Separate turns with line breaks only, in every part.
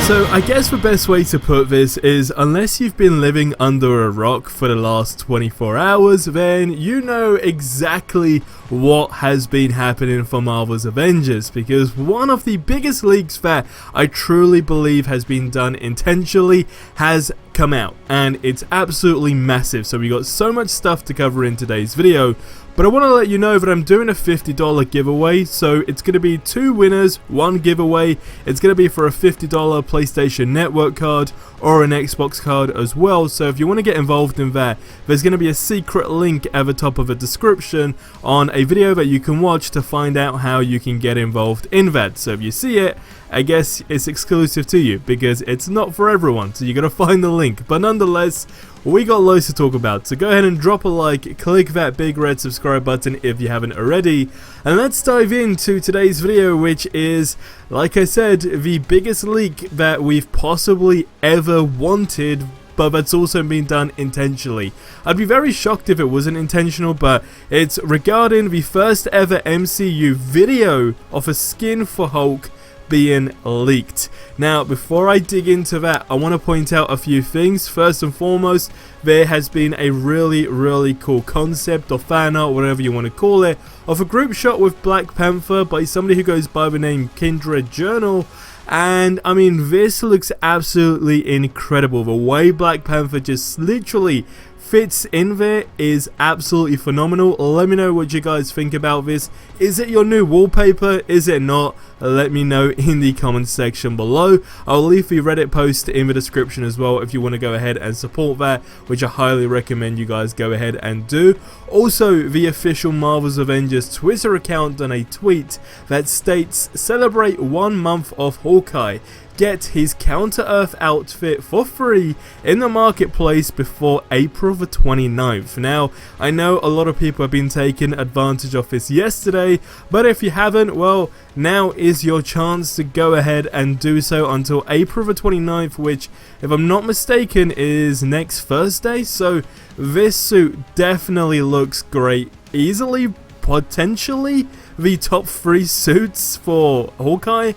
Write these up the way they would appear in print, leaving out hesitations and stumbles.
So I guess the best way to put this is, unless you've been living under a rock for the last 24 hours, then you know exactly what has been happening for Marvel's Avengers, because one of the biggest leaks that I truly believe has been done intentionally has come out, and it's absolutely massive. So we got so much stuff to cover in today's video, but I want to let you know that I'm doing a $50 giveaway. So it's going to be 2 winners, 1 giveaway. It's going to be for a $50 PlayStation Network card or an Xbox card as well. So if you want to get involved in that, there's going to be a secret link at the top of the description on a video that you can watch to find out how you can get involved in that. So if you see it, I guess it's exclusive to you because it's not for everyone, so you gotta find the link. But nonetheless, we got loads to talk about, so go ahead and drop a like, click that big red subscribe button if you haven't already, and let's dive into today's video, which is, like I said, the biggest leak that we've possibly ever wanted, but that's also been done intentionally. I'd be very shocked if it wasn't intentional, but it's regarding the first ever MCU video of a skin for Hulk being leaked. Now, before I dig into that, I want to point out a few things. First and foremost, there has been a really cool concept or fan art, whatever you want to call it, of a group shot with Black Panther by somebody who goes by the name Kindred Journal. And I mean, this looks absolutely incredible. The way Black Panther just literally fits in there is absolutely phenomenal. Let me know what you guys think about this. Is it your new wallpaper? Is it not? Let me know in the comment section below. I'll leave the Reddit post in the description as well if you want to go ahead and support that, which I highly recommend you guys go ahead and do. Also, the official Marvel's Avengers Twitter account done a tweet that states, "Celebrate 1 month of Hawkeye. Get his Counter-Earth outfit for free in the marketplace before April the 29th. Now, I know a lot of people have been taking advantage of this yesterday, but if you haven't, well, now is your chance to go ahead and do so until April the 29th, which, if I'm not mistaken, is next Thursday. So this suit definitely looks great. Easily, potentially, the top 3 suits for Hawkeye.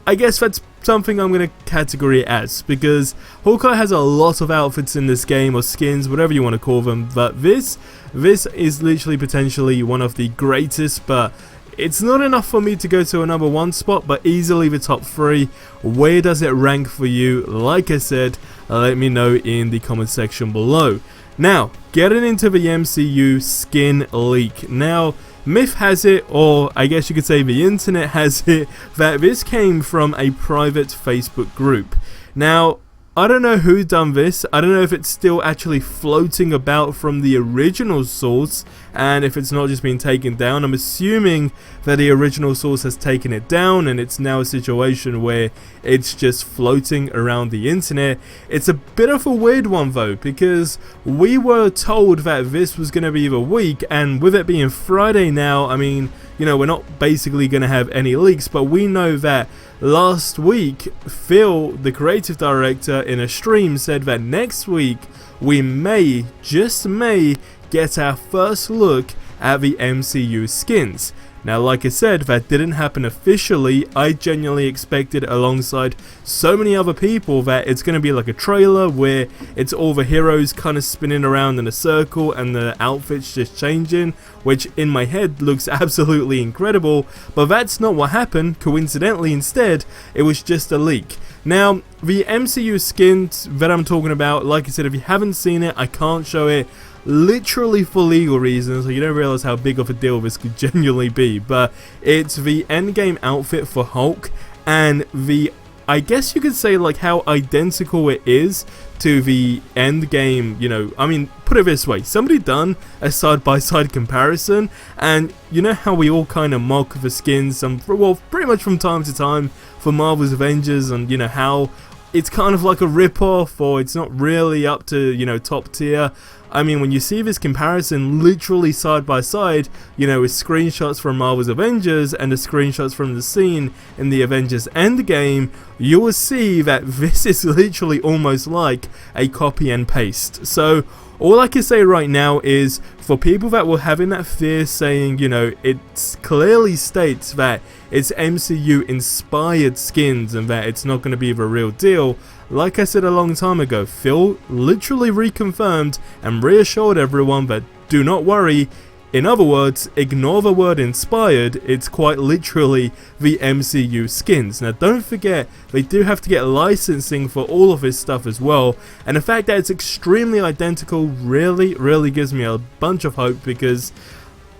I guess that's something I'm going to category it as, because Hawkeye has a lot of outfits in this game, or skins, whatever you want to call them, but this is literally potentially one of the greatest, but it's not enough for me to go to a number 1 spot, but easily the top 3. Where does it rank for you? Like I said, let me know in the comment section below. Now, getting into the MCU skin leak. Now, myth has it, or I guess you could say the internet has it, that this came from a private Facebook group. Now, I don't know who done this. I don't know if it's still actually floating about from the original source, and if it's not just been taken down. I'm assuming that the original source has taken it down, and it's now a situation where it's just floating around the internet. It's a bit of a weird one though, because we were told that this was going to be the week, and with it being Friday now, I mean, you know, we're not basically going to have any leaks, but we know that last week, Phil, the creative director, in a stream said that next week we may, just may, get our first look at the MCU skins. Now, like I said, that didn't happen officially. I genuinely expected, alongside so many other people, that it's going to be like a trailer where it's all the heroes kind of spinning around in a circle and the outfits just changing, which in my head looks absolutely incredible, but that's not what happened. Coincidentally, instead, it was just a leak. Now, the MCU skins that I'm talking about, like I said, if you haven't seen it, I can't show it, literally for legal reasons, so you don't realize how big of a deal this could genuinely be, but it's the endgame outfit for Hulk, and the, I guess you could say, like, how identical it is to the endgame, you know, I mean, put it this way, somebody done a side-by-side comparison, and you know how we all kind of mock the skins, well, pretty much from time to time, for Marvel's Avengers, and you know how it's kind of like a rip-off, or it's not really up to, you know, top tier. I mean, when you see this comparison literally side by side, you know, with screenshots from Marvel's Avengers and the screenshots from the scene in the Avengers Endgame, you will see that this is literally almost like a copy and paste. So all I can say right now is, for people that were having that fear saying, you know, it clearly states that it's MCU inspired skins and that it's not going to be the real deal. Like I said a long time ago, Phil literally reconfirmed and reassured everyone that do not worry. In other words, ignore the word inspired, it's quite literally the MCU skins. Now don't forget, they do have to get licensing for all of this stuff as well, and the fact that it's extremely identical really gives me a bunch of hope, because,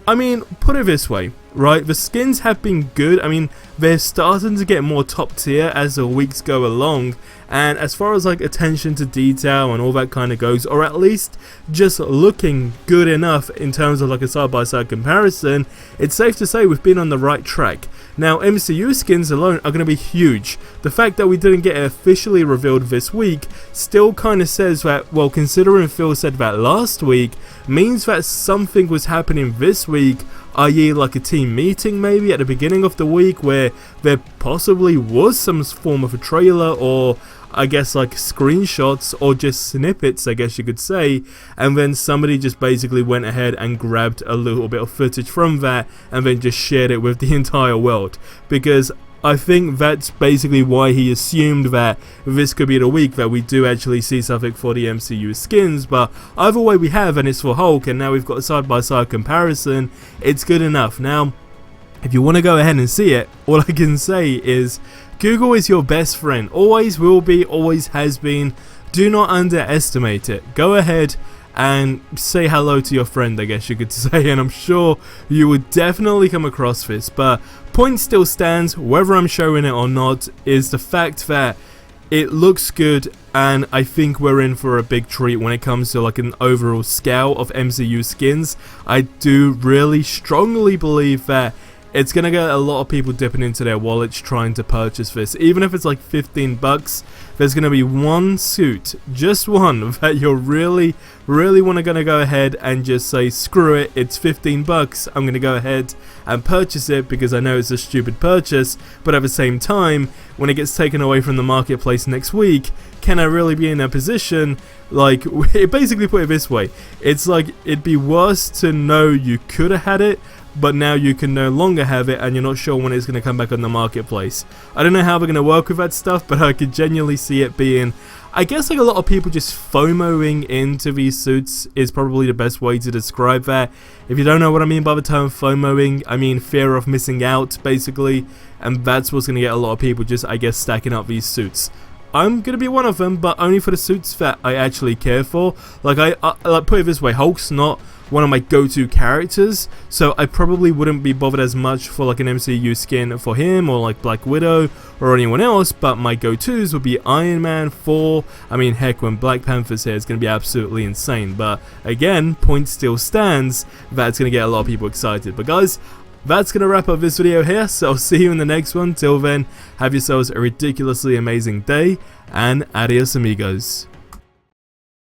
I mean, put it this way, right, the skins have been good. I mean, they're starting to get more top tier as the weeks go along, and as far as like attention to detail and all that kind of goes, or at least just looking good enough in terms of like a side-by-side comparison, it's safe to say we've been on the right track. Now, MCU skins alone are going to be huge. The fact that we didn't get it officially revealed this week still kind of says that, well, considering Phil said that last week, means that something was happening this week, i.e. like a team meeting maybe at the beginning of the week where there possibly was some form of a trailer, or I guess like screenshots or just snippets, I guess you could say, and then somebody just basically went ahead and grabbed a little bit of footage from that and then just shared it with the entire world, because I think that's basically why he assumed that this could be the week that we do actually see something for the MCU skins. But either way we have, and it's for Hulk, and now we've got a side-by-side comparison, it's good enough. Now, if you want to go ahead and see it, all I can say is Google is your best friend, always will be, always has been. Do not underestimate it. Go ahead and say hello to your friend, I guess you could say, and I'm sure you would definitely come across this. But point still stands, whether I'm showing it or not, is the fact that it looks good, and I think we're in for a big treat when it comes to like an overall scale of MCU skins. I do really strongly believe that it's going to get a lot of people dipping into their wallets trying to purchase this. Even if it's like 15 bucks, there's going to be one suit, just one, that you're really want to go ahead and just say, screw it, it's 15 bucks, I'm going to go ahead and purchase it because I know it's a stupid purchase. But at the same time, when it gets taken away from the marketplace next week, can I really be in a position, like, it basically put it this way, it's like, it'd be worse to know you could have had it, but now you can no longer have it and you're not sure when it's going to come back on the marketplace. I don't know how they're going to work with that stuff, but I could genuinely see it being, I guess, like a lot of people just FOMOing into these suits is probably the best way to describe that. If you don't know what I mean by the term FOMOing, I mean fear of missing out, basically, and that's what's going to get a lot of people just, I guess, stacking up these suits. I'm going to be one of them, but only for the suits that I actually care for. Like, I put it this way, Hulk's not one of my go-to characters, so I probably wouldn't be bothered as much for like an MCU skin for him, or like Black Widow or anyone else, but my go-tos would be Iron Man, Thor. I mean, heck, when Black Panther's here, it's going to be absolutely insane. But again, point still stands, that's going to get a lot of people excited. But guys, that's going to wrap up this video here, so I'll see you in the next one. Till then, have yourselves a ridiculously amazing day, and adios amigos.